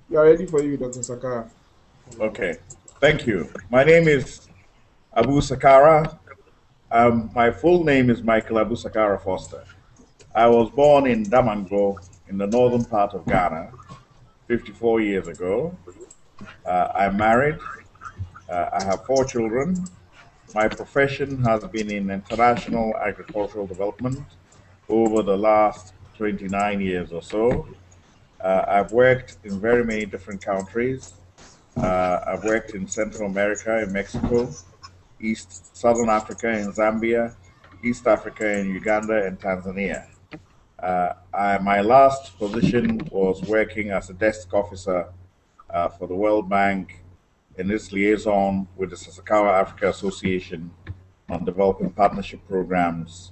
We are ready for you, Dr. Sakara. Okay, thank you. My name is Abu Sakara. My full name is Michael Abu Sakara Foster. I was born in Damango in the northern part of Ghana 54 years ago. I'm married. I have four children. My profession has been in international agricultural development over the last 29 years or so. I've worked in very many different countries. I've worked in Central America, in Mexico, Southern Africa, in Zambia, East Africa, in Uganda, and Tanzania. My last position was working as a desk officer for the World Bank in its liaison with the Sasakawa Africa Association on developing partnership programs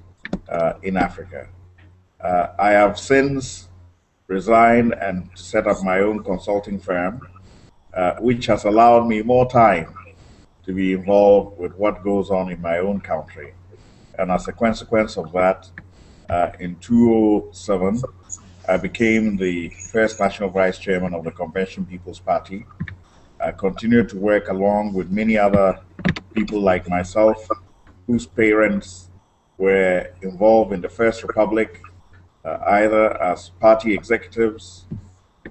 in Africa. I have since resigned and set up my own consulting firm, which has allowed me more time to be involved with what goes on in my own country. And as a consequence of that, in 2007, I became the first national vice chairman of the Convention People's Party. I continued to work along with many other people like myself, whose parents were involved in the First Republic, either as party executives,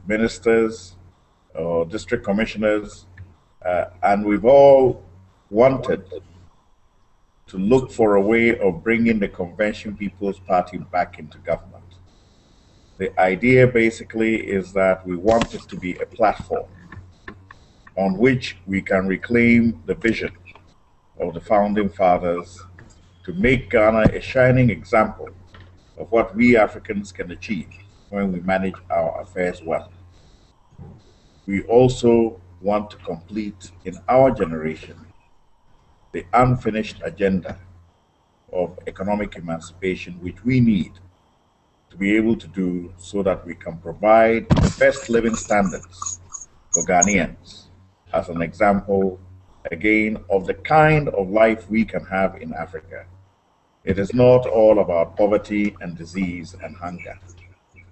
ministers, or district commissioners, and we've all wanted to look for a way of bringing the Convention People's Party back into government. The idea basically is that we want it to be a platform on which we can reclaim the vision of the founding fathers to make Ghana a shining example of what we Africans can achieve when we manage our affairs well. We also want to complete in our generation the unfinished agenda of economic emancipation, which we need to be able to do so that we can provide the best living standards for Ghanaians as an example, again, of the kind of life we can have in Africa. It is not all about poverty and disease and hunger.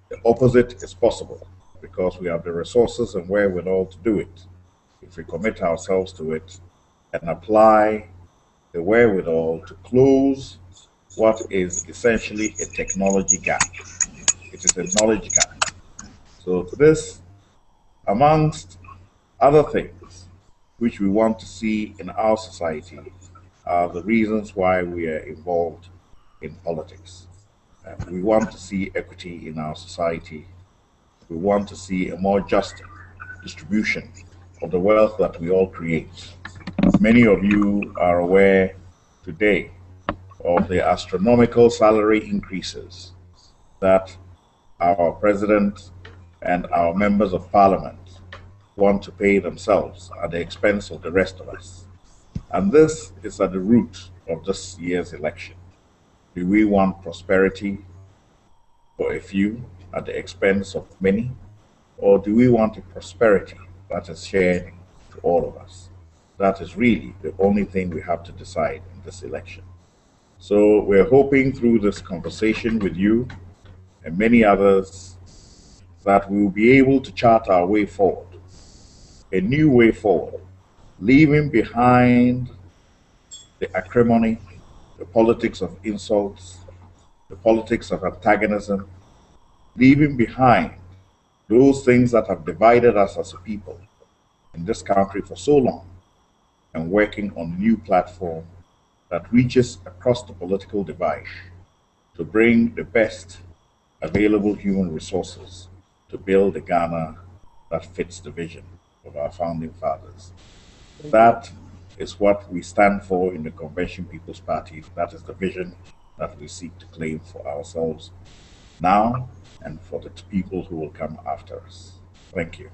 The opposite is possible because we have the resources and wherewithal to do it if we commit ourselves to it and apply the wherewithal to close what is essentially a technology gap. It is a knowledge gap. So this, amongst other things which we want to see in our society, are the reasons why we are involved in politics. We want to see equity in our society. We want to see a more just distribution of the wealth that we all create. Many of you are aware today of the astronomical salary increases that our president and our members of parliament want to pay themselves at the expense of the rest of us. And this is at the root of this year's election. Do we want prosperity for a few at the expense of many? Or do we want a prosperity that is shared to all of us? That is really the only thing we have to decide in this election. So we're hoping through this conversation with you and many others that we will be able to chart our way forward, a new way forward, leaving behind the acrimony, the politics of insults, the politics of antagonism, leaving behind those things that have divided us as a people in this country for so long, and working on a new platform that reaches across the political divide to bring the best available human resources to build a Ghana that fits the vision of our founding fathers. Thank you. That is what we stand for in the Convention People's Party. That is the vision that we seek to claim for ourselves now and for the people who will come after us. Thank you.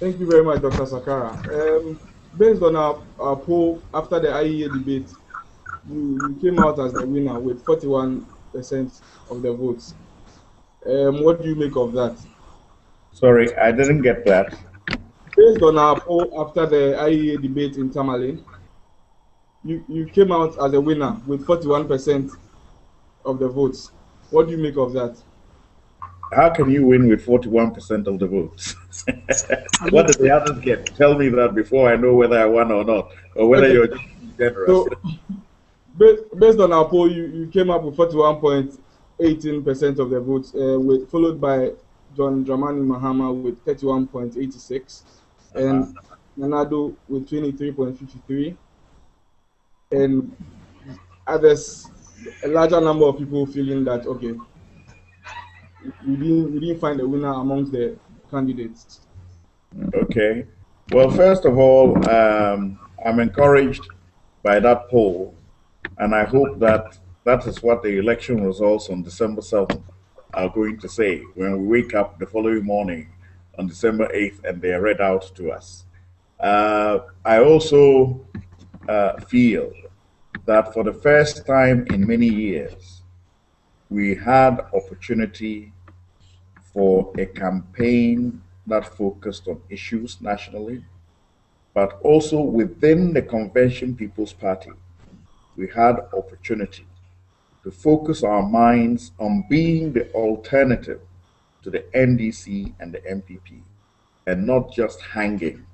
Thank you very much, Dr. Sakara. Based on our poll after the IEA debate, you came out as the winner with 41% of the votes. What do you make of that? Sorry, I didn't get that. Based on our poll after the IEA debate in Tamale, you came out as a winner with 41% of the votes. What do you make of that? How can you win with 41% of the votes? I What mean, did the others get? Tell me that before I know whether I won or not, or whether okay. you're just being generous. So based on our poll, you came up with 41.18% of the votes, followed by John Dramani Mahama with 31.86, Uh-huh. and Nanado with 23.53, and others, a larger number of people feeling that okay, we didn't find a winner amongst the candidates. Okay. Well, first of all, I'm encouraged by that poll, and I hope that that is what the election results on December 7th are going to say when we wake up the following morning on December 8th and they are read out to us. I also feel that for the first time in many years, we had opportunity for a campaign that focused on issues nationally, but also within the Convention People's Party, we had opportunity to focus our minds on being the alternative to the NDC and the MPP and not just hanging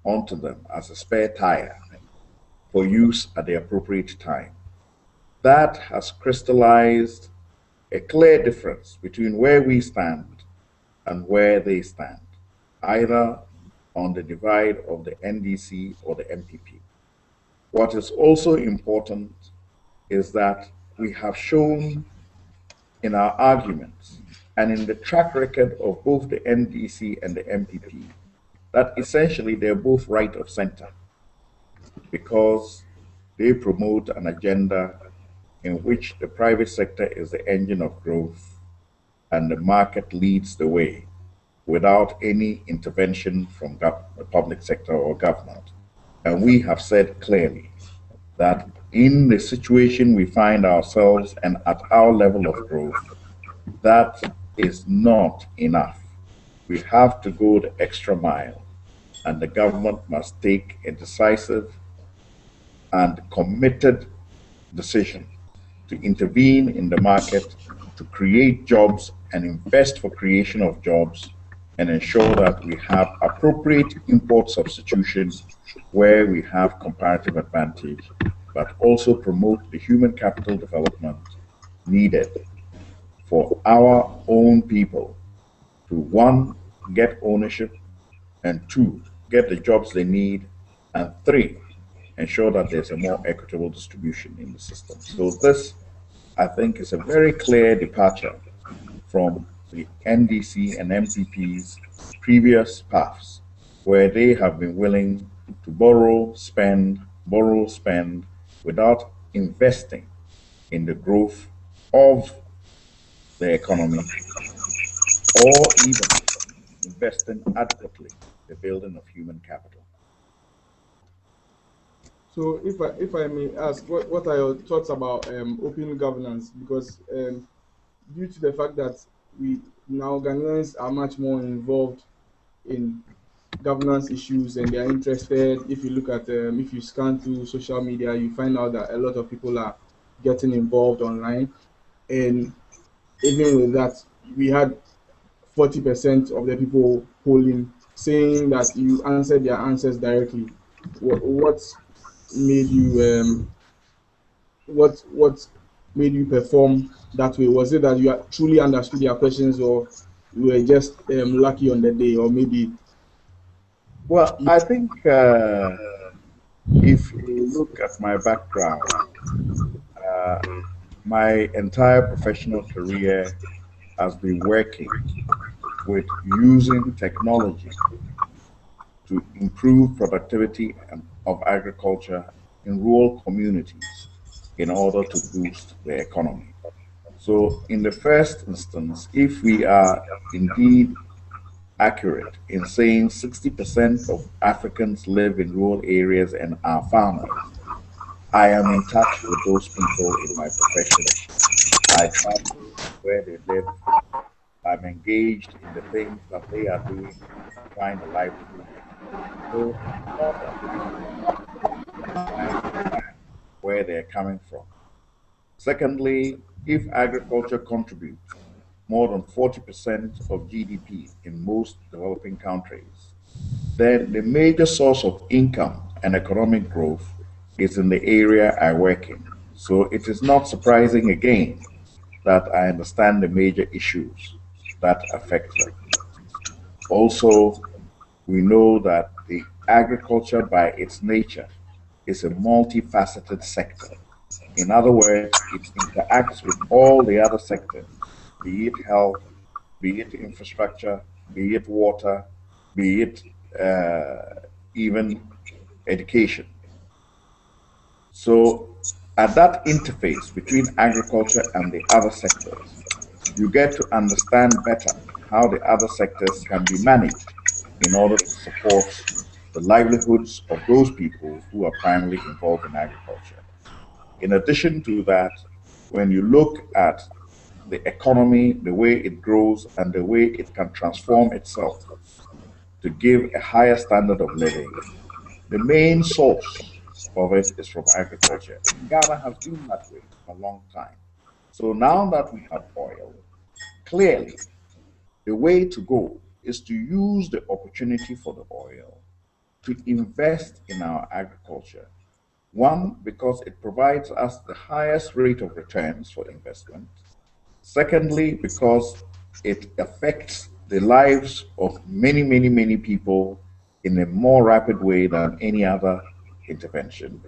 onto them as a spare tire for use at the appropriate time. That has crystallized a clear difference between where we stand and where they stand, either on the divide of the NDC or the MPP. What is also important is that we have shown in our arguments and in the track record of both the NDC and the MPP that essentially they're both right of center because they promote an agenda in which the private sector is the engine of growth and the market leads the way without any intervention from the public sector or government. And we have said clearly that in the situation we find ourselves and at our level of growth, that is not enough. We have to go the extra mile, and the government must take a decisive and committed decision to intervene in the market, to create jobs and invest for creation of jobs, and ensure that we have appropriate import substitution where we have comparative advantage, but also promote the human capital development needed for our own people to one, get ownership, and two, get the jobs they need, and three, ensure that there's a more equitable distribution in the system. So this, I think, is a very clear departure from the NDC and MPP's previous paths, where they have been willing to borrow, spend, without investing in the growth of the economy or even investing adequately in the building of human capital. So if I may ask, what are your thoughts about open governance? Because due to the fact that we now Ghanaians are much more involved in governance issues and they are interested. If you look at if you scan through social media, you find out that a lot of people are getting involved online, and even with that, we had 40% of the people polling saying that you answered their answers directly. What made you what made you perform that way? Was it that you truly understood their questions, or you were just lucky on the day, or maybe Well, you, I think if you look at my background, uh, my entire professional career has been working with using technology to improve productivity of agriculture in rural communities in order to boost the economy. So, in the first instance, if we are indeed accurate in saying 60% of Africans live in rural areas and are farmers, I am in touch with those people in my profession. I travel where they live. I'm engaged in the things that they are doing to find a livelihood. So it's not as if I understand where they're coming from. Secondly, if agriculture contributes more than 40% of GDP in most developing countries, then the major source of income and economic growth is in the area I work in. So it is not surprising again that I understand the major issues that affect them. Also, we know that the agriculture by its nature is a multifaceted sector. In other words, it interacts with all the other sectors, be it health, be it infrastructure, be it water, be it even education. So, at that interface between agriculture and the other sectors, you get to understand better how the other sectors can be managed in order to support the livelihoods of those people who are primarily involved in agriculture. In addition to that, when you look at the economy, the way it grows, and the way it can transform itself to give a higher standard of living, the main source of it is from agriculture. And Ghana has been that way for a long time. So now that we have oil, clearly the way to go is to use the opportunity for the oil to invest in our agriculture. One, because it provides us the highest rate of returns for investment. Secondly, because it affects the lives of many, many, many people in a more rapid way than any other intervention.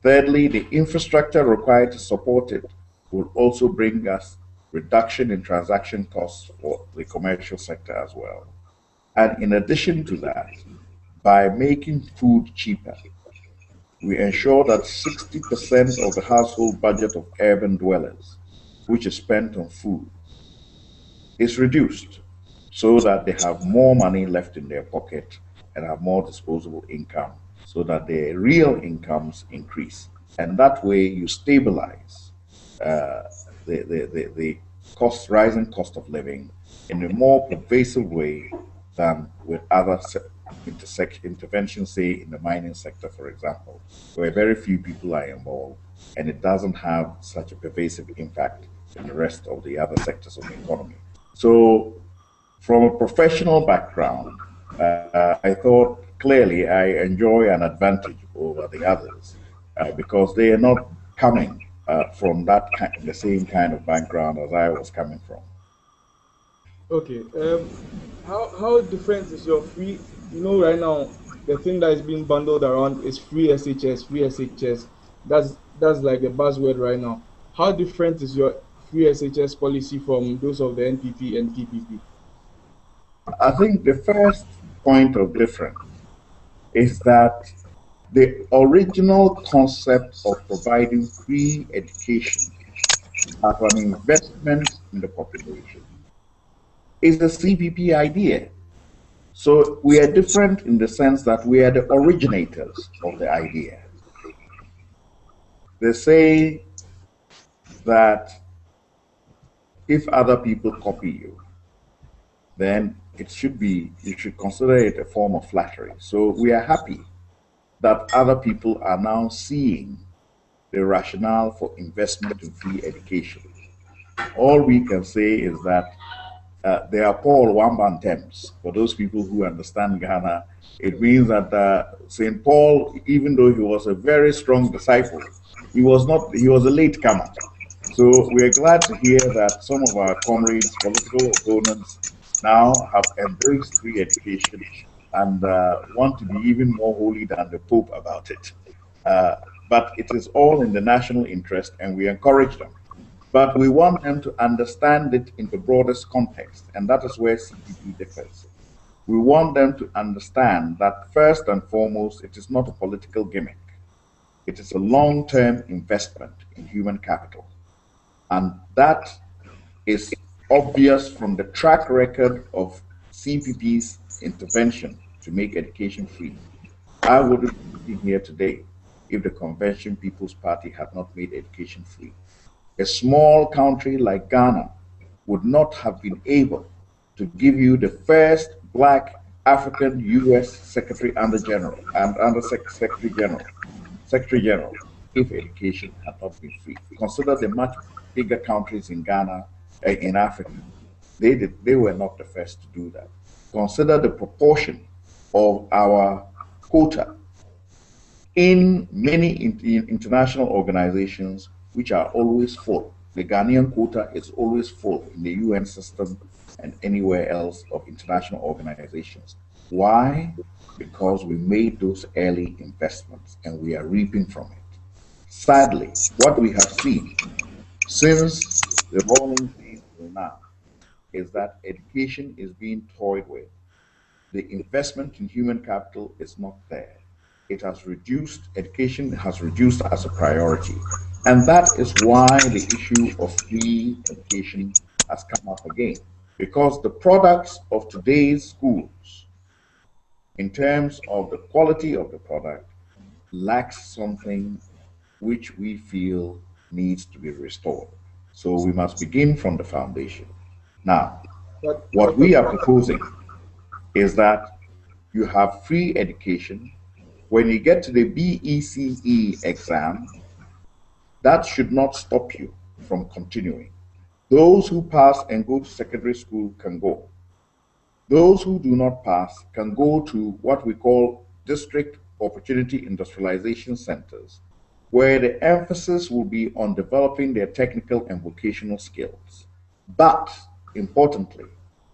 Thirdly, the infrastructure required to support it will also bring us reduction in transaction costs for the commercial sector as well. And in addition to that, by making food cheaper, we ensure that 60% of the household budget of urban dwellers, which is spent on food, is reduced so that they have more money left in their pocket and have more disposable income so that their real incomes increase. And that way you stabilize uh, the rising cost of living in a more pervasive way than with other interventions, say in the mining sector, for example, where very few people are involved and it doesn't have such a pervasive impact in the rest of the other sectors of the economy. So, from a professional background, I thought clearly I enjoy an advantage over the others because they are not coming from the same kind of background as I was coming from. Okay. How different is your free? You know, right now the thing that is being bundled around is free SHS, free SHS. That's like the buzzword right now. How different is your free SHS policy from those of the NPP and PPP? I think the first point of difference is that the original concept of providing free education as an investment in the population is a CPP idea. So we are different in the sense that we are the originators of the idea. They say that if other people copy you, then you should consider it a form of flattery. So we are happy that other people are now seeing the rationale for investment in free education. All we can say is that they are Paul Wamban terms. For those people who understand Ghana, it means that St. Paul, even though he was a very strong disciple, he was not, he was a late comer. So we're glad to hear that some of our comrades, political opponents, now have embraced free education and want to be even more holy than the Pope about it. Uh, but it is all in the national interest, and we encourage them. But we want them to understand it in the broadest context, and that is where CPP differs. We want them to understand that first and foremost, it is not a political gimmick. It is a long term investment in human capital. And that is obvious from the track record of CPP's intervention to make education free. I wouldn't be sitting here today if the Convention People's Party had not made education free. A small country like Ghana would not have been able to give you the first black African U.S. Secretary under General and under Secretary General if education had not been free. Consider the much bigger countries in Ghana, in Africa. They were not the first to do that. Consider the proportion of our quota in many international organizations, which are always full. The Ghanaian quota is always full in the UN system and anywhere else of international organizations. Why? Because we made those early investments and we are reaping from it. Sadly, what we have seen since the rolling days till now is that education is being toyed with. The investment in human capital is not there. It has reduced, education has reduced as a priority. And that is why the issue of free education has come up again. Because the products of today's schools, in terms of the quality of the product, lacks something which we feel needs to be restored. So we must begin from the foundation. Now, But what Dr. we are proposing is that you have free education. When you get to the BECE exam, that should not stop you from continuing. Those who pass and go to secondary school can go. Those who do not pass can go to what we call district opportunity industrialization centers, where the emphasis will be on developing their technical and vocational skills. But importantly,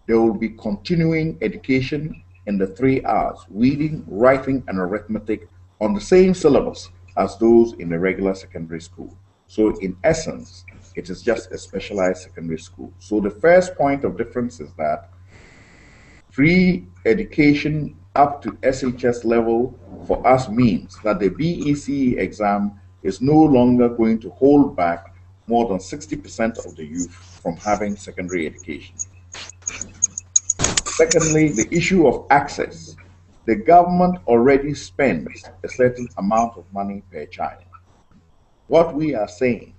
there will be continuing education in the 3 R's: reading, writing, and arithmetic on the same syllabus as those in the regular secondary school. So, in essence, it is just a specialized secondary school. So, the first point of difference is that free education up to SHS level for us means that the BECE exam is no longer going to hold back more than 60% of the youth from having secondary education. Secondly, the issue of access. The government already spends a certain amount of money per child. What we are saying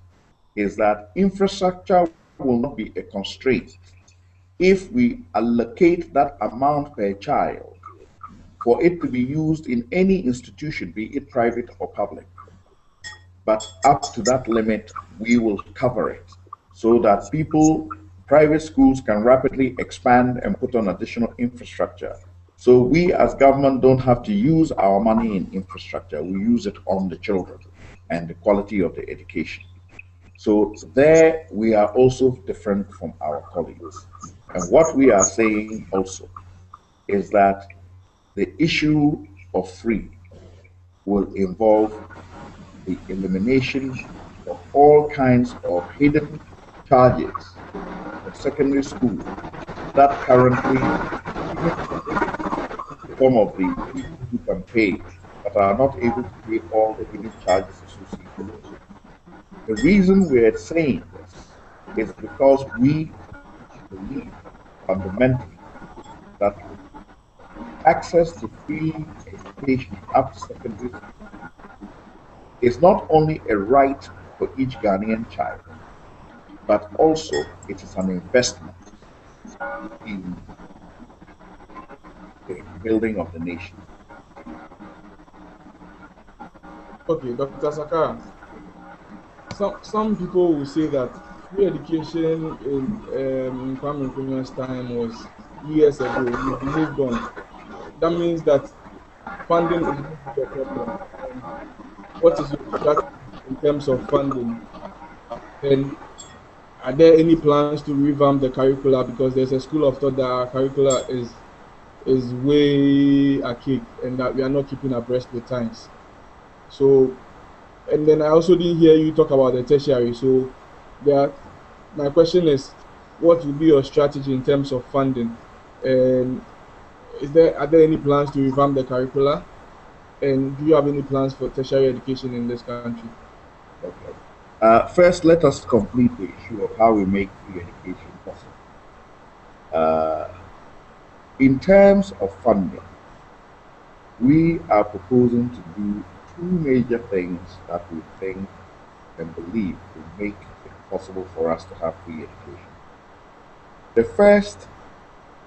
is that infrastructure will not be a constraint if we allocate that amount per child for it to be used in any institution, be it private or public. But up to that limit, we will cover it so that people, private schools can rapidly expand and put on additional infrastructure. So we as government don't have to use our money in infrastructure. We use it on the children and the quality of the education. So there we are also different from our colleagues. And what we are saying also is that the issue of free will involve the elimination of all kinds of hidden charges for secondary school that currently, even today, some of the people who can pay but are not able to pay all the hidden charges associated with it. The reason we're saying this is because we believe fundamentally that access to free education up to secondary school is not only a right for each Ghanaian child, but also it is an investment in the building of the nation. Okay, Dr. Sakara. Some people will say that free education in Kwame Nkrumah's time was years ago. We've moved on. That means that funding is going to be a problem. What is your strategy in terms of funding? And are there any plans to revamp the curricula? Because there's a school of thought that our curricula is way archaic and that we are not keeping abreast with times. So, and then I also didn't hear you talk about the tertiary. So, there, my question is, what will be your strategy in terms of funding? And are there any plans to revamp the curricula? And do you have any plans for tertiary education in this country? Okay. First, let us complete the issue of how we make free education possible. Uh, in terms of funding, we are proposing to do two major things that we think and believe will make it possible for us to have free education. The first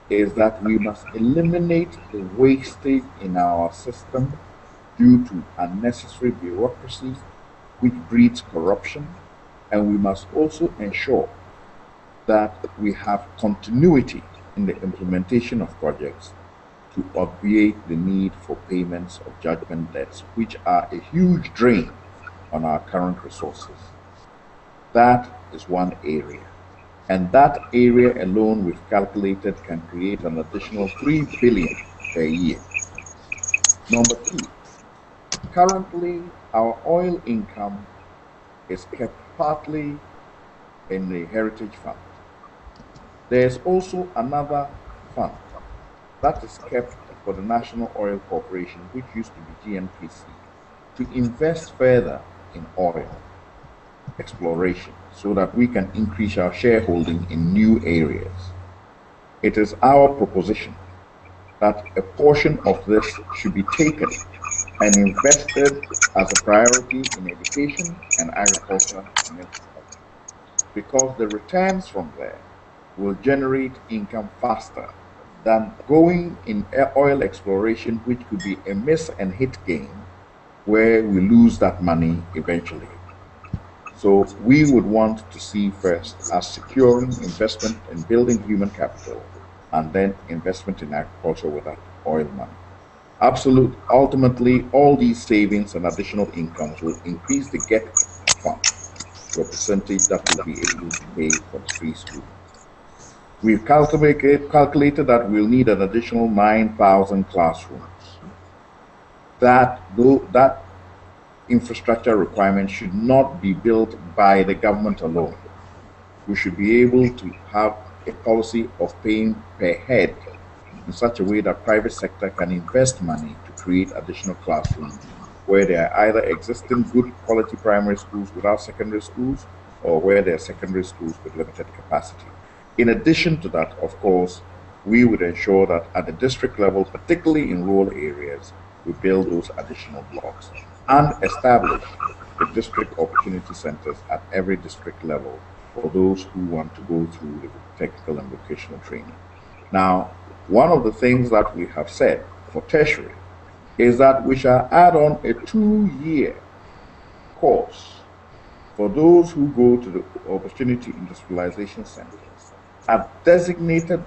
is that we must eliminate the wastage in our system due to unnecessary bureaucracy, which breeds corruption, and we must also ensure that we have continuity in the implementation of projects to obviate the need for payments of judgment debts, which are a huge drain on our current resources. That is one area. And that area alone, we've calculated, can create an additional 3 billion per year. Number two, currently our oil income is kept partly in the Heritage Fund. There's also another fund that is kept for the National Oil Corporation, which used to be GNPC, to invest further in oil exploration so that we can increase our shareholding in new areas. It is our proposition that a portion of this should be taken and invested as a priority in education and agriculture and infrastructure, because the returns from there will generate income faster than going in oil exploration, which could be a miss and hit game where we lose that money eventually. So we would want to see first as securing investment in building human capital and then investment in agriculture with that oil money. Ultimately, all these savings and additional incomes will increase the get fund to a percentage that will be able to pay for the free school. We've calculated that we'll need an additional 9,000 classrooms. That infrastructure requirement should not be built by the government alone. We should be able to have a policy of paying per head in such a way that private sector can invest money to create additional classrooms where there are either existing good quality primary schools without secondary schools or where there are secondary schools with limited capacity. In addition to that, of course, we would ensure that at the district level, particularly in rural areas, we build those additional blocks and establish the district opportunity centers at every district level for those who want to go through the technical and vocational training. Now, one of the things that we have said for tertiary is that we shall add on a 2-year course for those who go to the opportunity industrialization centers at designated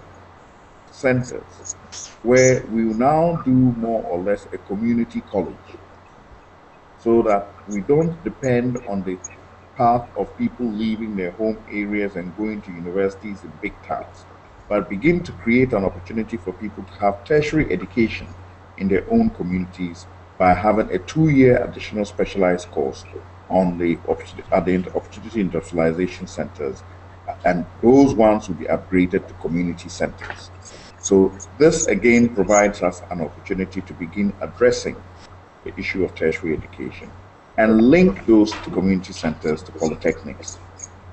centers where we will now do more or less a community college so that we don't depend on the path of people leaving their home areas and going to universities in big towns, but begin to create an opportunity for people to have tertiary education in their own communities by having a 2-year additional specialized course on the opportunity industrialization centers, and those ones will be upgraded to community centers. So this again provides us an opportunity to begin addressing the issue of tertiary education and link those to community centers to polytechnics.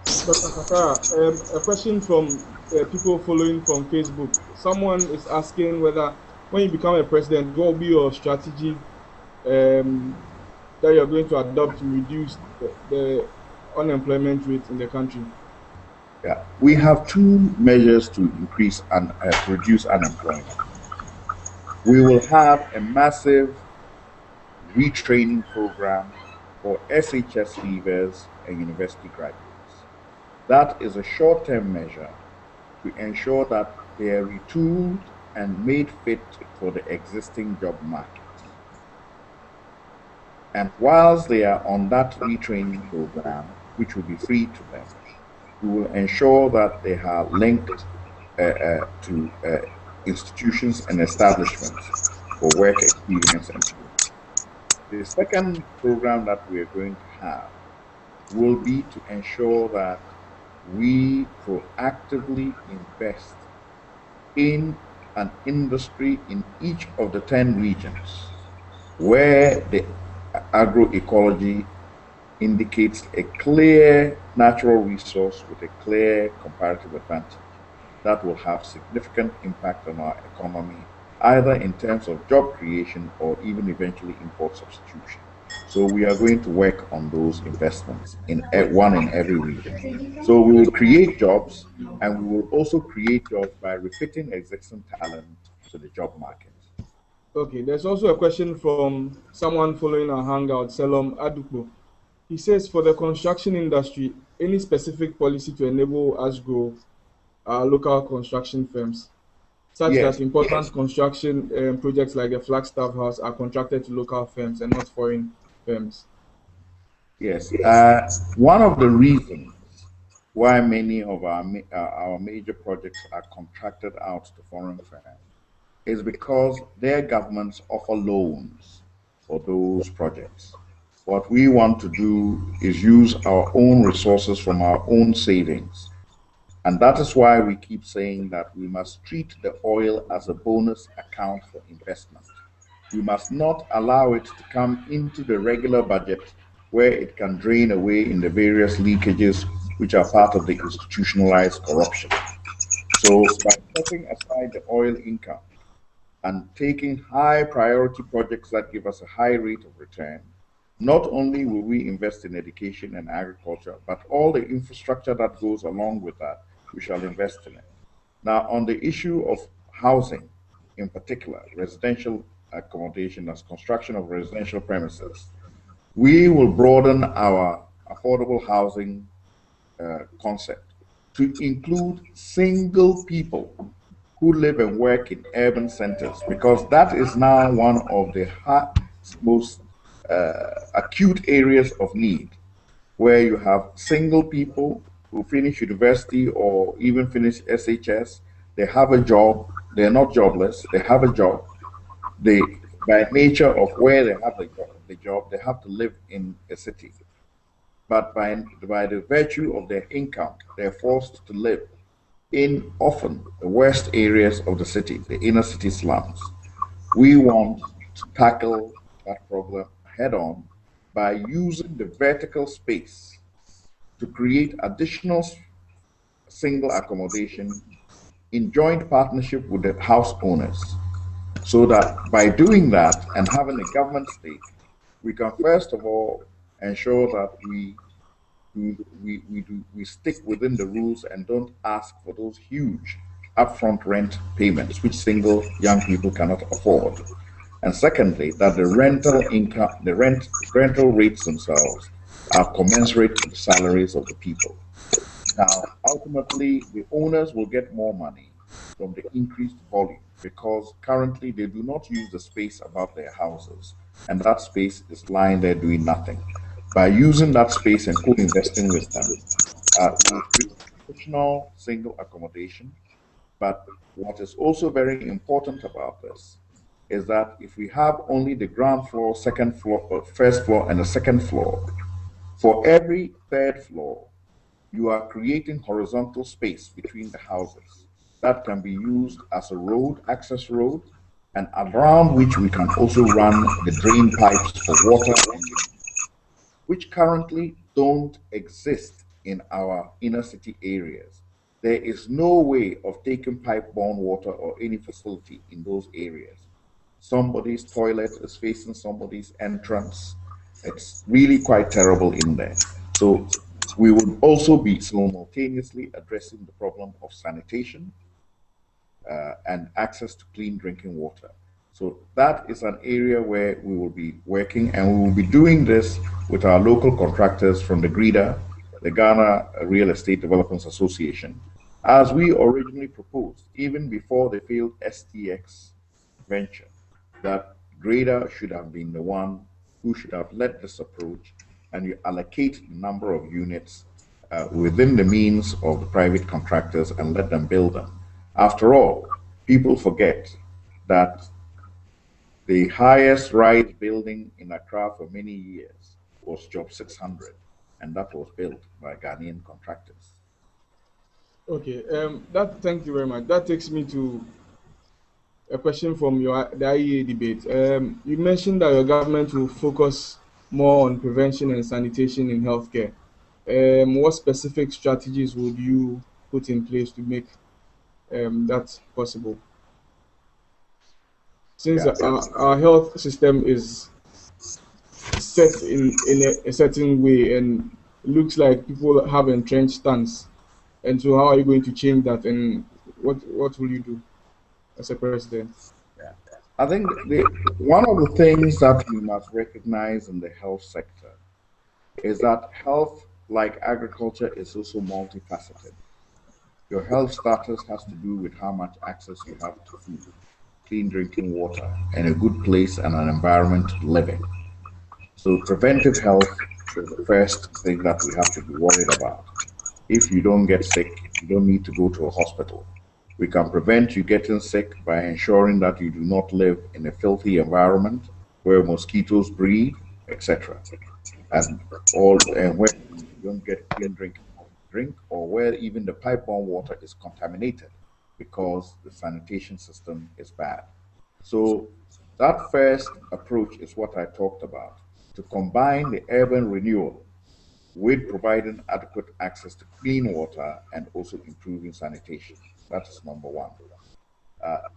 Dr. Sakara, a question from people following from Facebook. Someone is asking whether when you become a president, what will be your strategy that you're going to adopt to reduce the unemployment rate in the country? Yeah, we have 2 measures to increase and to reduce unemployment. We will have a massive retraining program for SHS leavers and university graduates. That is a short-term measure to ensure that they are retooled and made fit for the existing job market. And whilst they are on that retraining program, which will be free to them, we will ensure that they are linked to institutions and establishments for work experience and training. The second program that we are going to have will be to ensure that we proactively invest in an industry in each of the 10 regions where the agroecology indicates a clear natural resource with a clear comparative advantage that will have significant impact on our economy, either in terms of job creation or even eventually import substitution. So we are going to work on those investments in one in every region. So we will create jobs, and we will also create jobs by refitting existing talent to the job market. Okay, there's also a question from someone following our Hangout, Selom Adupo. He says, for the construction industry, any specific policy to enable us grow? local construction firms, such that Yes, important construction projects like the Flagstaff House are contracted to local firms and not foreign firms. yes. One of the reasons why many of our major projects are contracted out to foreign firms is because their governments offer loans for those projects. What we want to do is use our own resources from our own savings. And that is why we keep saying that we must treat the oil as a bonus account for investment. We must not allow it to come into the regular budget where it can drain away in the various leakages which are part of the institutionalized corruption. So, by setting aside the oil income and taking high priority projects that give us a high rate of return, not only will we invest in education and agriculture, but all the infrastructure that goes along with that, we shall invest in it. Now, on the issue of housing, in particular, residential accommodation as construction of residential premises, we will broaden our affordable housing concept to include single people who live and work in urban centers because that is now one of the most acute areas of need where you have single people who finish university or even finish SHS, they have a job, they're not jobless, they have a job, they by nature of where they have the job, they have to live in a city. But by the virtue of their income, they're forced to live in often the worst areas of the city, the inner city slums. We want to tackle that problem head on by using the vertical space to create additional single accommodation in joint partnership with the house owners. So that by doing that and having a government stake, we can first of all ensure that we stick within the rules and don't ask for those huge upfront rent payments, which single young people cannot afford. And secondly, that the rental income, the rental rates themselves are commensurate with the salaries of the people. Now, ultimately, the owners will get more money from the increased volume because currently they do not use the space above their houses, and that space is lying there doing nothing. By using that space and co-investing with them, we'll create additional single accommodation. But what is also very important about this is that if we have only the ground floor, second floor, first floor, and the second floor, for every third floor, you are creating horizontal space between the houses that can be used as a road, access road, and around which we can also run the drain pipes for water and which currently don't exist in our inner city areas. There is no way of taking pipe-borne water or any facility in those areas. Somebody's toilet is facing somebody's entrance. It's really quite terrible in there. So we would also be simultaneously addressing the problem of sanitation and access to clean drinking water. So that is an area where we will be working, and we will be doing this with our local contractors from the GRIDA, the Ghana Real Estate Developers Association, as we originally proposed, even before the failed STX venture, that GRIDA should have been the one who should have led this approach, and you allocate the number of units within the means of the private contractors and let them build them. After all, people forget that the highest rise building in Accra for many years was Job 600, and that was built by Ghanaian contractors. Okay, that thank you very much. That takes me to a question from the IEA debate. You mentioned that your government will focus more on prevention and sanitation in healthcare. What specific strategies would you put in place to make that possible? Since Yeah, our health system is set in a certain way and it looks like people have entrenched stance. And so, how are you going to change that? And what will you do as a president? yeah. I think one of the things that we must recognize in the health sector is that health, like agriculture, is also multifaceted. Your health status has to do with how much access you have to food, clean drinking water, and a good place and an environment to live in. So preventive health is the first thing that we have to be worried about. If you don't get sick, you don't need to go to a hospital. We can prevent you getting sick by ensuring that you do not live in a filthy environment where mosquitoes breed, etc. And where you don't get clean drinking water to drink, or where even the pipe-borne water is contaminated because the sanitation system is bad. So that first approach is what I talked about, to combine the urban renewal with providing adequate access to clean water and also improving sanitation. That is number one.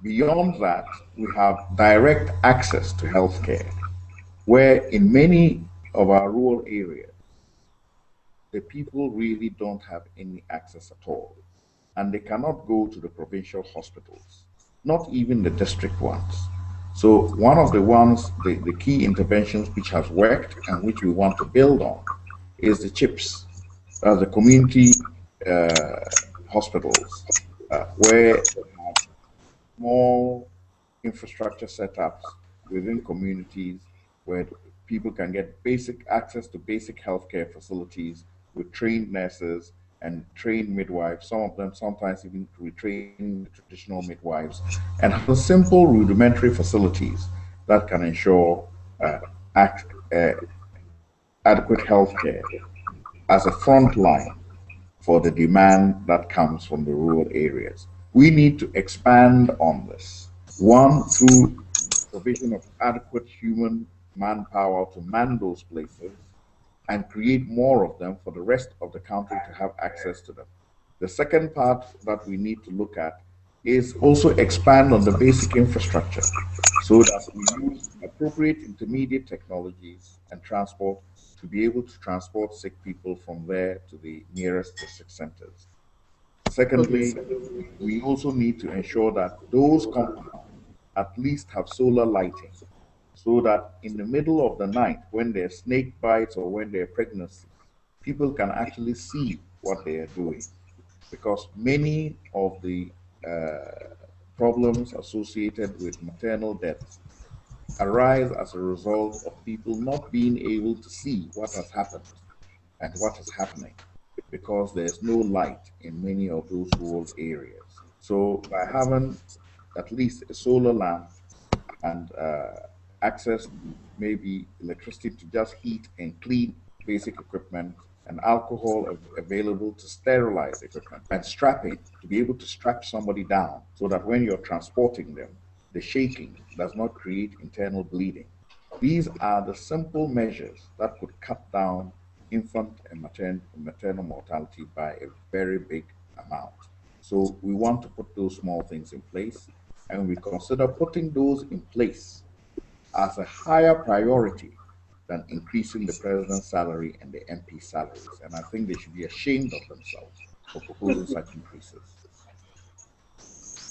Beyond that, we have direct access to healthcare, where in many of our rural areas, the people really don't have any access at all. And they cannot go to the provincial hospitals, not even the district ones. So one of the key interventions which has worked and which we want to build on is the CHIPS, the community uh, hospitals, where small infrastructure setups within communities where people can get basic access to basic healthcare facilities with trained nurses and trained midwives, some of them sometimes even retrained the traditional midwives, and having simple rudimentary facilities that can ensure uh, act, uh, adequate healthcare as a front line for the demand that comes from the rural areas. We need to expand on this. One, through provision of adequate human manpower to man those places and create more of them for the rest of the country to have access to them. The second part that we need to look at is also expand on the basic infrastructure so that we use appropriate intermediate technologies and transport to be able to transport sick people from there to the nearest district centers. Okay. Secondly, we also need to ensure that those compounds at least have solar lighting so that in the middle of the night, when there's snake bites or when there are pregnancies, people can actually see what they are doing. Because many of the problems associated with maternal deaths arise as a result of people not being able to see what has happened and what is happening because there's no light in many of those rural areas. So by having at least a solar lamp and access to maybe electricity to just heat and clean basic equipment and alcohol available to sterilize equipment and strapping to be able to strap somebody down so that when you're transporting them, the shaking does not create internal bleeding. These are the simple measures that could cut down infant and maternal mortality by a very big amount. So we want to put those small things in place, and we consider putting those in place as a higher priority than increasing the president's salary and the MP salaries. And I think they should be ashamed of themselves for proposing such increases.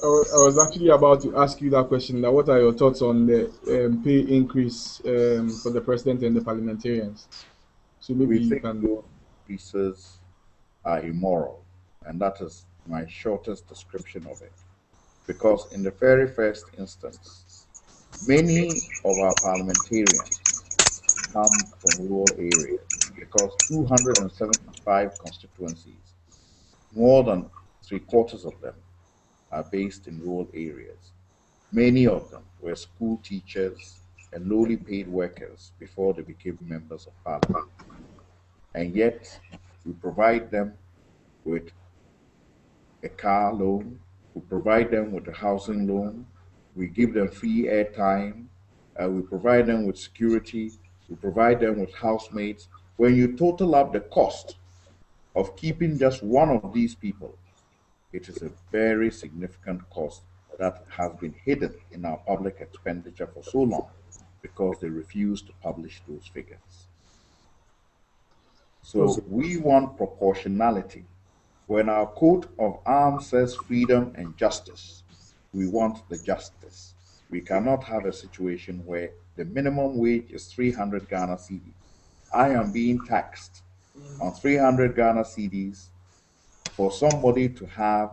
I was actually about to ask you that question. That what are your thoughts on the pay increase for the president and the parliamentarians? So maybe We you think can. those increases are immoral, and that is my shortest description of it. Because in the very first instance, many of our parliamentarians come from rural areas because 275 constituencies, more than three quarters of them, are based in rural areas. Many of them were school teachers and lowly paid workers before they became members of parliament. And yet, we provide them with a car loan, we provide them with a housing loan, we give them free airtime, we provide them with security, we provide them with housemates. When you total up the cost of keeping just one of these people, it is a very significant cost that has been hidden in our public expenditure for so long because they refuse to publish those figures. Okay. So we want proportionality. When our coat of arms says freedom and justice, we want the justice. We cannot have a situation where the minimum wage is 300 Ghana cedis. I am being taxed on 300 Ghana cedis for somebody to have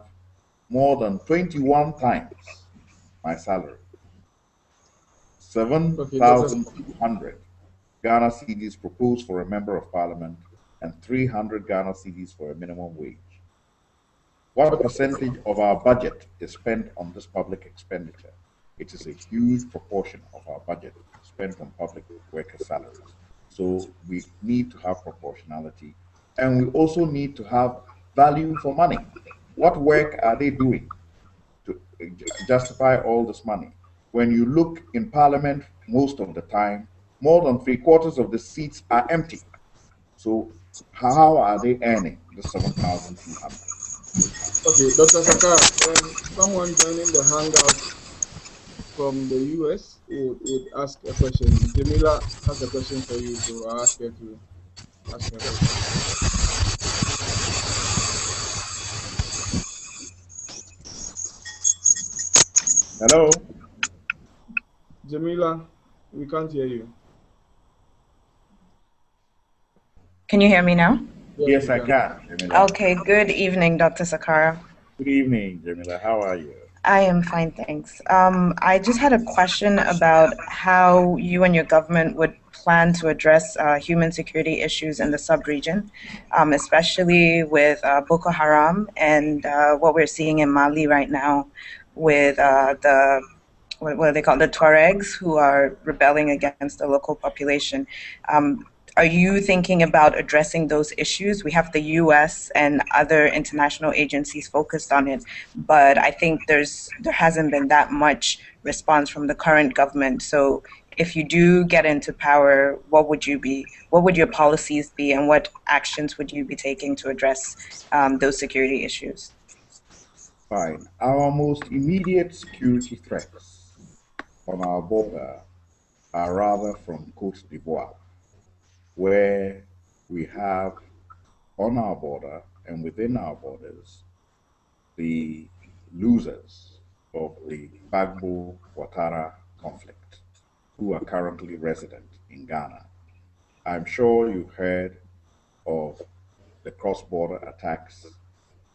more than 21 times my salary. Okay, Dr. 7,200 Ghana cedis proposed for a member of parliament and 300 Ghana cedis for a minimum wage. What Okay, percentage of our budget is spent on this public expenditure? It is a huge proportion of our budget spent on public worker salaries. So we need to have proportionality, and we also need to have value for money. What work are they doing to justify all this money? When you look in parliament most of the time, more than three-quarters of the seats are empty. So how are they earning the 7,200? okay, Dr. Sakara, someone joining the Hangout from the US would ask a question. Jamila has a question for you, so I'll ask her to ask her question. Hello? Jamila, we can't hear you. Can you hear me now? Yes, Yes, we I can. can, Jamila. Okay, good evening, Dr. Sakara. Good evening, Jamila. How are you? I am fine, thanks. I just had a question about how you and your government would plan to address human security issues in the sub-region, especially with Boko Haram and what we're seeing in Mali right now with what do they call it, the Tuaregs who are rebelling against the local population. Um, are you thinking about addressing those issues? We have the U.S. and other international agencies focused on it, but I think there hasn't been that much response from the current government. So, if you do get into power, what would your policies be, and what actions would you be taking to address those security issues? Fine. Our most immediate security threats on our border are rather from Cote d'Ivoire, where we have on our border and within our borders the losers of the Bagbo Ouattara conflict, who are currently resident in Ghana. I'm sure you've heard of the cross border attacks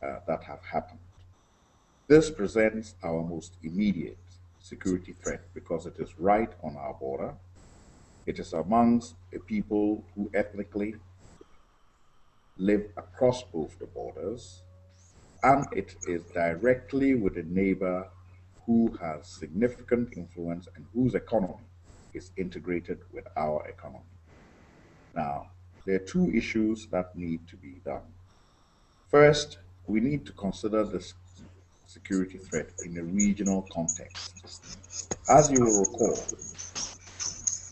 that have happened. This presents our most immediate security threat because it is right on our border. It is amongst a people who ethnically live across both the borders, and it is directly with a neighbor who has significant influence and whose economy is integrated with our economy. Now, there are two issues that need to be done. First, we need to consider this security threat in a regional context. As you will recall,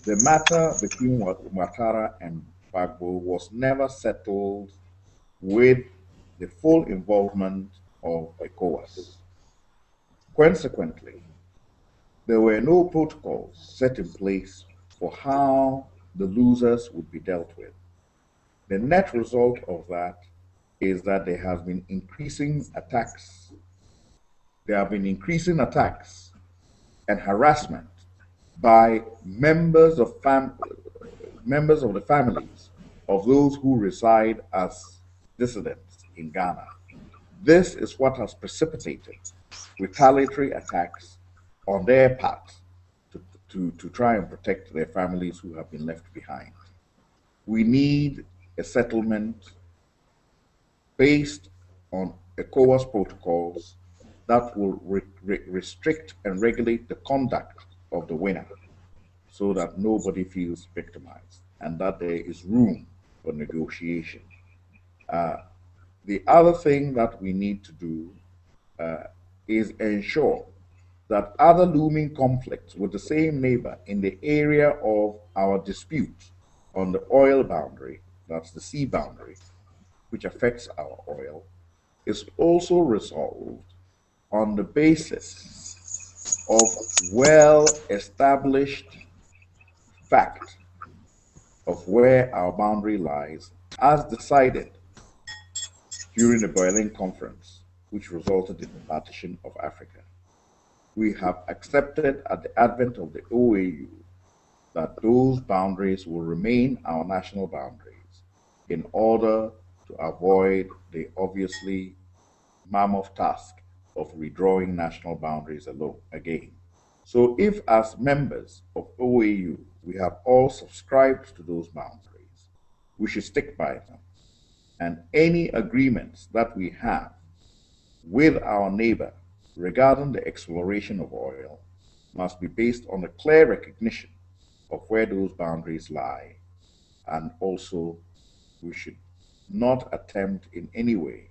the matter between Ouattara and Gbagbo was never settled with the full involvement of ECOWAS. Consequently, there were no protocols set in place for how the losers would be dealt with. The net result of that is that there has been increasing attacks. There have been increasing attacks and harassment by members of the families of those who reside as dissidents in Ghana. This is what has precipitated retaliatory attacks on their part to try and protect their families who have been left behind. We need a settlement based on ECOWAS protocols that will restrict and regulate the conduct of the winner so that nobody feels victimized and that there is room for negotiation. Uh, the other thing that we need to do uh, is ensure that other looming conflicts with the same neighbor in the area of our dispute on the oil boundary, that's the sea boundary, which affects our oil, is also resolved on the basis of well established fact of where our boundary lies, as decided during the Berlin Conference, which resulted in the partition of Africa. We have accepted at the advent of the OAU that those boundaries will remain our national boundaries in order to avoid the obviously mammoth task of redrawing national boundaries alone again. So, if as members of OAU we have all subscribed to those boundaries, we should stick by them. And any agreements that we have with our neighbor regarding the exploration of oil must be based on a clear recognition of where those boundaries lie. And also, we should not attempt in any way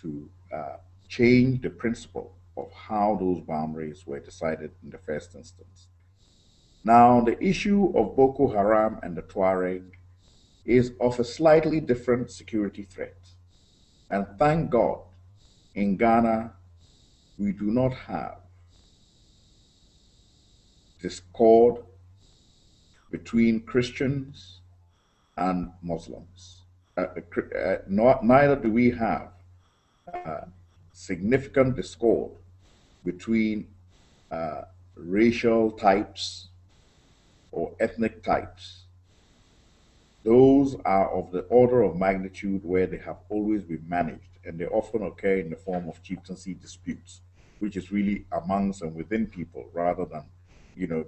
to change the principle of how those boundaries were decided in the first instance. Now, the issue of Boko Haram and the Tuareg is of a slightly different security threat. And thank God, in Ghana, we do not have discord between Christians and Muslims. Neither do we have significant discord between racial types or ethnic types. Those are of the order of magnitude where they have always been managed, and they often occur in the form of chieftaincy disputes, which is really amongst and within people rather than,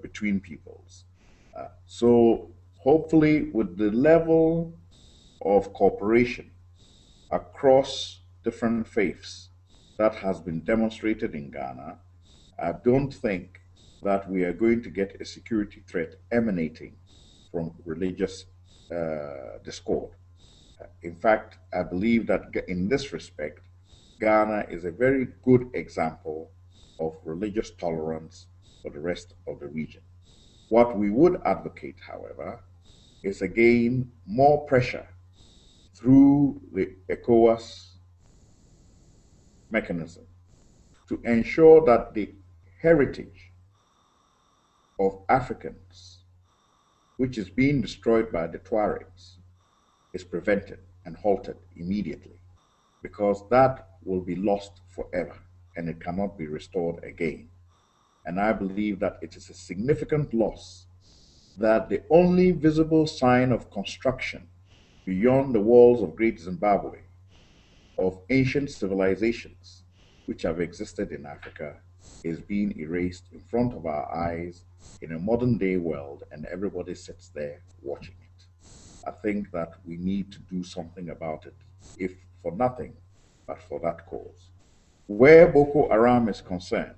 between peoples. So hopefully, with the level of cooperation across different faiths that has been demonstrated in Ghana, I don't think that we are going to get a security threat emanating from religious discord. In fact, I believe that in this respect, Ghana is a very good example of religious tolerance for the rest of the region. What we would advocate, however, is again more pressure through the ECOWAS mechanism to ensure that the heritage of Africans, which is being destroyed by the Tuaregs, is prevented and halted immediately, because that will be lost forever and it cannot be restored again. And I believe that it is a significant loss that the only visible sign of construction beyond the walls of Great Zimbabwe, of ancient civilizations which have existed in Africa, is being erased in front of our eyes in a modern day world, and everybody sits there watching it. I think that we need to do something about it, if for nothing but for that cause. Where Boko Haram is concerned,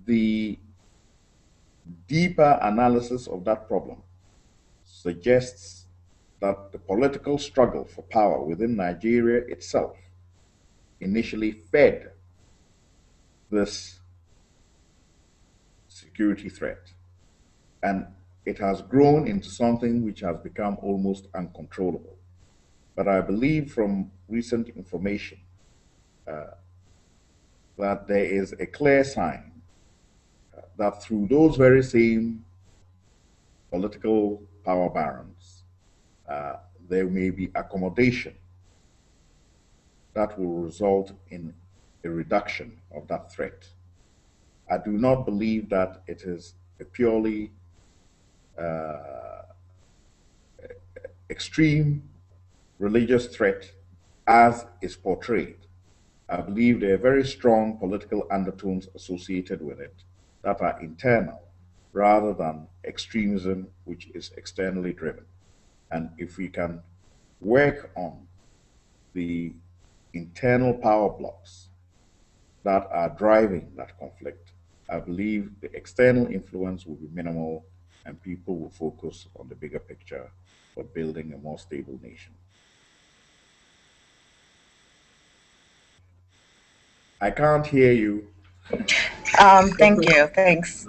the deeper analysis of that problem suggests that the political struggle for power within Nigeria itself initially fed this security threat. And it has grown into something which has become almost uncontrollable. But I believe from recent information that there is a clear sign that through those very same political power barons, there may be accommodation that will result in a reduction of that threat. I do not believe that it is a purely extreme religious threat as is portrayed. I believe there are very strong political undertones associated with it that are internal rather than extremism which is externally driven. And if we can work on the internal power blocks that are driving that conflict, I believe the external influence will be minimal and people will focus on the bigger picture for building a more stable nation. I can't hear you. Thank you. Thanks.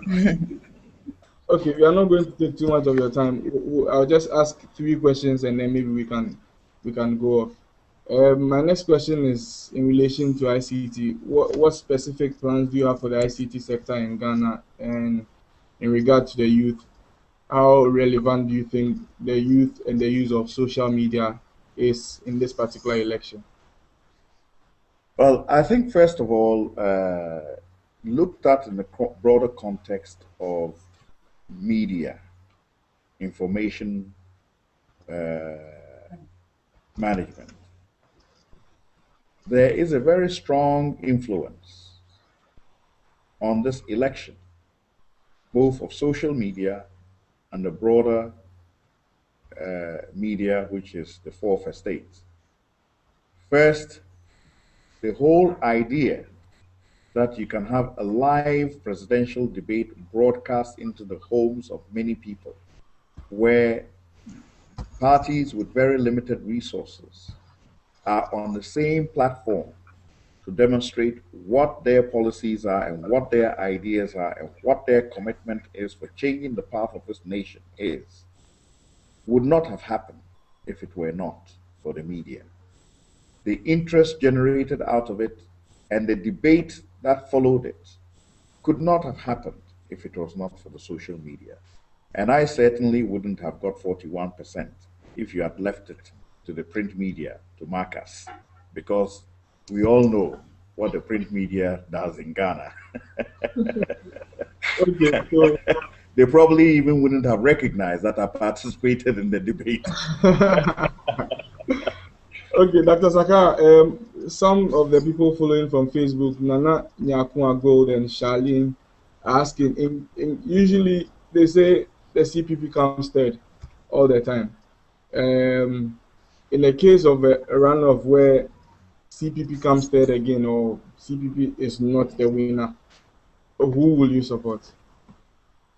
Okay, we are not going to take too much of your time. I'll just ask three questions and then maybe we can go off. My next question is in relation to ICT. What specific plans do you have for the ICT sector in Ghana, and in regard to the youth? How relevant do you think the youth and the use of social media is in this particular election? Well, I think first of all, looked at in the broader context of media, information management. there is a very strong influence on this election, both of social media and the broader media, which is the fourth estate. First, the whole idea that you can have a live presidential debate broadcast into the homes of many people, where parties with very limited resources are on the same platform to demonstrate what their policies are and what their ideas are and what their commitment is for changing the path of this nation is, would not have happened if it were not for the media. The interest generated out of it and the debate that followed it could not have happened if it was not for the social media. And I certainly wouldn't have got 41% if you had left it to the print media to mark us, because we all know what the print media does in Ghana. Okay, so They probably even wouldn't have recognized that I participated in the debate. okay, Dr. Saka, some of the people following from Facebook, Nana Nyakua Gold and Charlene, are asking. Usually, they say the CPP comes third all the time. Um, in the case of a runoff where CPP comes third again, or CPP is not the winner, who will you support?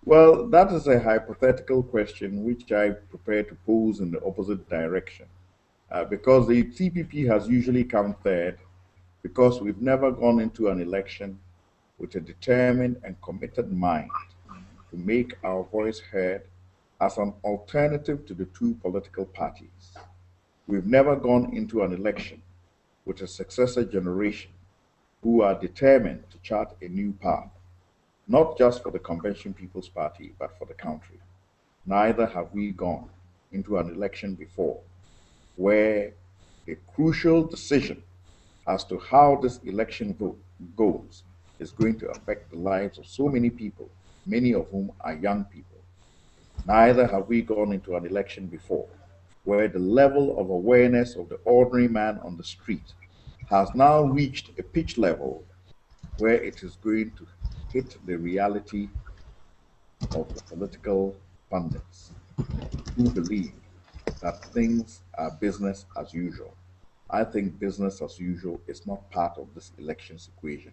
Well, that is a hypothetical question which I prepare to pose in the opposite direction. Because the CPP has usually come third because we've never gone into an election with a determined and committed mind to make our voice heard as an alternative to the two political parties. We've never gone into an election with a successor generation who are determined to chart a new path, not just for the Convention People's Party, but for the country. Neither have we gone into an election before where a crucial decision as to how this election vote goes is going to affect the lives of so many people, many of whom are young people. Neither have we gone into an election before where the level of awareness of the ordinary man on the street has now reached a pitch level where it is going to hit the reality of the political pundits who believe that things are business as usual. I think business as usual is not part of this election's equation.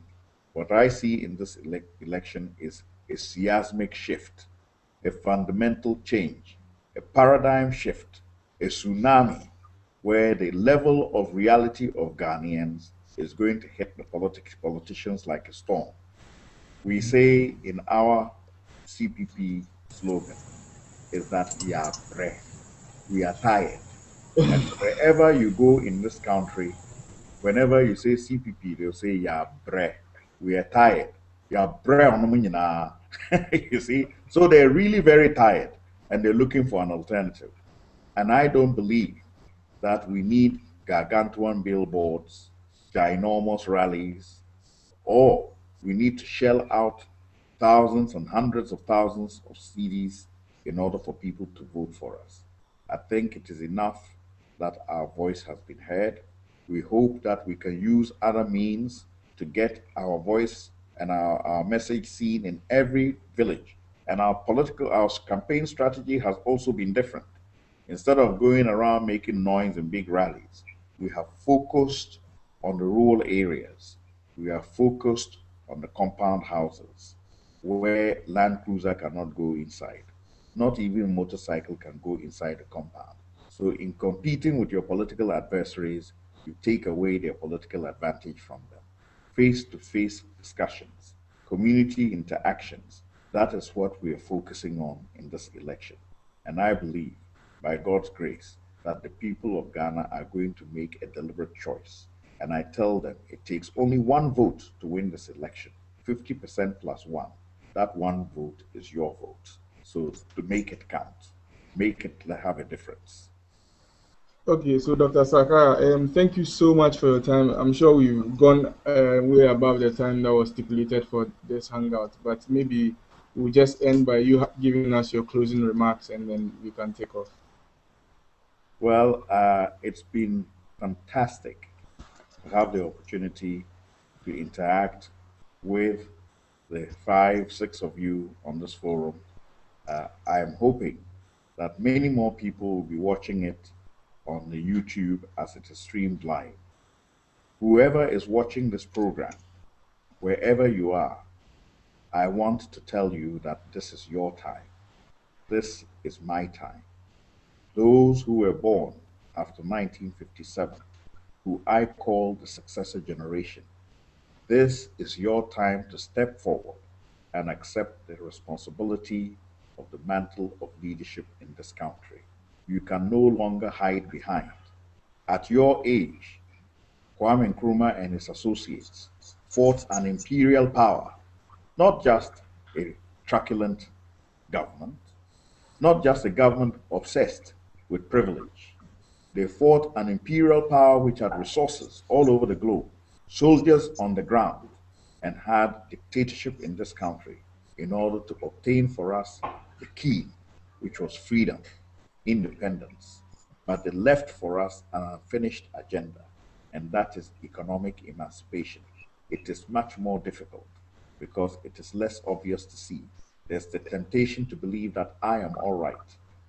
What I see in this election is a seismic shift, a fundamental change, a paradigm shift, a tsunami where the level of reality of Ghanaians is going to hit the politicians like a storm. We say in our CPP slogan is that yeah, bre, we are tired. And wherever you go in this country, whenever you say CPP, they'll say yeah, bre, we are tired. Yeah, bre, you see. So they're really very tired, and they're looking for an alternative. And I don't believe that we need gargantuan billboards, ginormous rallies, or we need to shell out thousands and hundreds of thousands of CDs in order for people to vote for us. I think it is enough that our voice has been heard. We hope that we can use other means to get our voice and our message seen in every village. And our campaign strategy has also been different. Instead of going around making noise in big rallies, we have focused on the rural areas. We are focused on the compound houses where Land Cruiser cannot go inside. Not even motorcycle can go inside the compound. So in competing with your political adversaries, you take away their political advantage from them. Face-to-face discussions, community interactions, that is what we are focusing on in this election. And I believe, by God's grace, that the people of Ghana are going to make a deliberate choice. And I tell them it takes only one vote to win this election, 50% plus one. That one vote is your vote. So to make it count, make it have a difference. Okay, so Dr. Sakara, thank you so much for your time. I'm sure we've gone way above the time that was stipulated for this hangout, but maybe we'll just end by you giving us your closing remarks and then we can take off. Well, it's been fantastic to have the opportunity to interact with the 5, 6 of you on this forum. I am hoping that many more people will be watching it on the YouTube as it is streamed live. Whoever is watching this program, wherever you are, I want to tell you that this is your time. This is my time. Those who were born after 1957, who I call the successor generation, this is your time to step forward and accept the responsibility of the mantle of leadership in this country. You can no longer hide behind. At your age, Kwame Nkrumah and his associates fought an imperial power, not just a truculent government, not just a government obsessed with privilege. They fought an imperial power which had resources all over the globe, soldiers on the ground, and had dictatorship in this country in order to obtain for us the key, which was freedom, independence. But they left for us an unfinished agenda, and that is economic emancipation. It is much more difficult because it is less obvious to see. There's the temptation to believe that I am all right,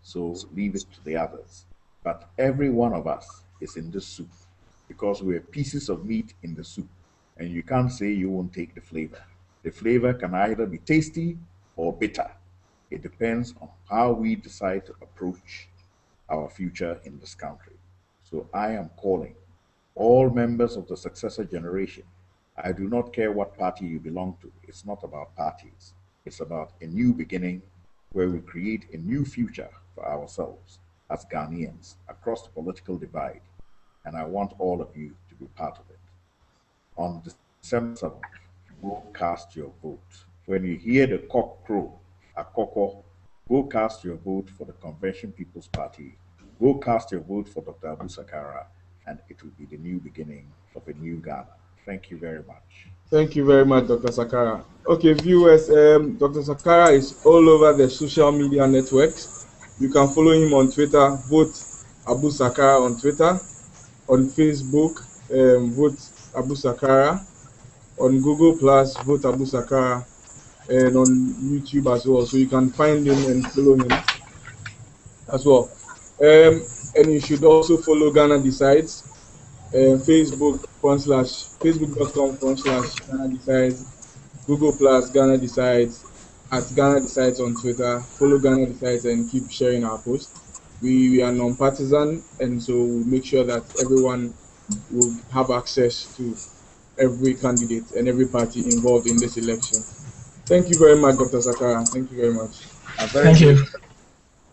so leave it to the others. But every one of us is in this soup because we're pieces of meat in the soup, and you can't say you won't take the flavor. The flavor can either be tasty or bitter. It depends on how we decide to approach our future in this country. So I am calling all members of the successor generation. I do not care what party you belong to. It's not about parties. It's about a new beginning where we create a new future for ourselves as Ghanaians across the political divide. And I want all of you to be part of it. On December 7th, go cast your vote. When you hear the cock crow, a koko, go cast your vote for the Convention People's Party. Go cast your vote for Dr. Abu Sakara, and it will be the new beginning of a new Ghana. Thank you very much. Thank you very much, Dr. Sakara. Okay, viewers, Dr. Sakara is all over the social media networks. You can follow him on Twitter, vote Abu Sakara on Twitter, on Facebook, vote Abu Sakara, on Google Plus, vote Abu Sakara, and on YouTube as well. So you can find him and follow him as well. And you should also follow Ghana Decides, facebook.com/Ghana Decides, Google Plus Ghana Decides, at Ghana Decides on Twitter. Follow Ghana Decides and keep sharing our posts. We are non-partisan, and so we make sure that everyone will have access to every candidate and every party involved in this election. Thank you very much, Dr. Sakara. Thank you very much. Thank you.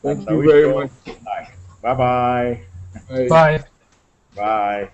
Thank you very much. Bye-bye. Bye. Bye. Bye.